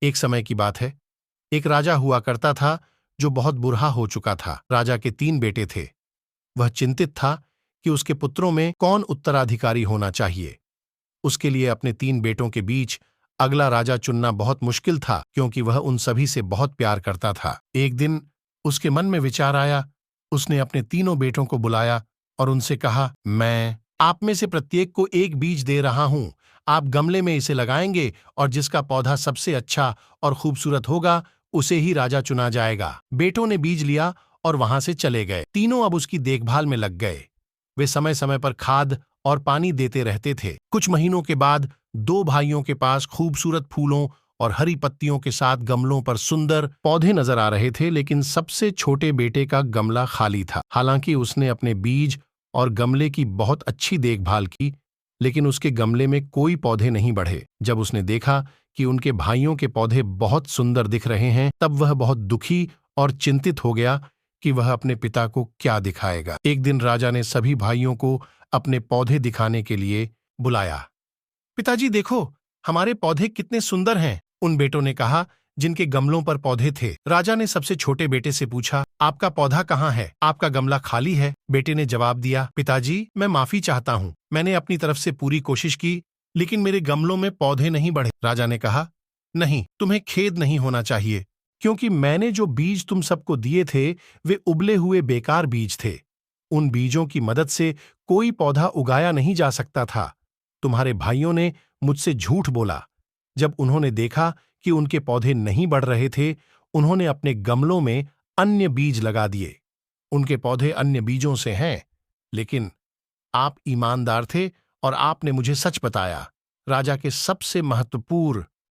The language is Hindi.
एक समय की बात है, एक राजा हुआ करता था जो बहुत बुढ़ा हो चुका था। राजा के 3 बेटे थे। वह चिंतित था कि उसके पुत्रों में कौन उत्तराधिकारी होना चाहिए। उसके लिए अपने 3 बेटों के बीच अगला राजा चुनना बहुत मुश्किल था, क्योंकि वह उन सभी से बहुत प्यार करता था। एक दिन उसके मन में विचार आया। उसने अपने तीनों बेटों को बुलाया और उनसे कहा, मैं आप में से प्रत्येक को एक बीज दे रहा हूं। आप गमले में इसे लगाएंगे और जिसका पौधा सबसे अच्छा और खूबसूरत होगा उसे ही राजा चुना जाएगा। बेटों ने बीज लिया और वहां से चले गए। तीनों अब उसकी देखभाल में लग गए। वे समय समय पर खाद और पानी देते रहते थे। कुछ महीनों के बाद 2 भाइयों के पास खूबसूरत फूलों और हरी पत्तियों के साथ गमलों पर सुंदर पौधे नजर आ रहे थे, लेकिन सबसे छोटे बेटे का गमला खाली था। हालांकि उसने अपने बीज और गमले की बहुत अच्छी देखभाल की, लेकिन उसके गमले में कोई पौधे नहीं बढ़े। जब उसने देखा कि उनके भाइयों के पौधे बहुत सुंदर दिख रहे हैं, तब वह बहुत दुखी और चिंतित हो गया कि वह अपने पिता को क्या दिखाएगा। एक दिन राजा ने सभी भाइयों को अपने पौधे दिखाने के लिए बुलाया। पिताजी देखो, हमारे पौधे कितने सुंदर हैं, उन बेटों ने कहा जिनके गमलों पर पौधे थे। राजा ने सबसे छोटे बेटे से पूछा, आपका पौधा कहाँ है? आपका गमला खाली है। बेटे ने जवाब दिया, पिताजी मैं माफी चाहता हूँ, मैंने अपनी तरफ से पूरी कोशिश की, लेकिन मेरे गमलों में पौधे नहीं बढ़े। राजा ने कहा, नहीं, तुम्हें खेद नहीं होना चाहिए, क्योंकि मैंने जो बीज तुम सबको दिए थे वे उबले हुए बेकार बीज थे। उन बीजों की मदद से कोई पौधा उगाया नहीं जा सकता था। तुम्हारे भाइयों ने मुझसे झूठ बोला। जब उन्होंने देखा कि उनके पौधे नहीं बढ़ रहे थे, उन्होंने अपने गमलों में अन्य बीज लगा दिए। उनके पौधे अन्य बीजों से हैं, लेकिन आप ईमानदार थे और आपने मुझे सच बताया। राजा के सबसे महत्वपूर्ण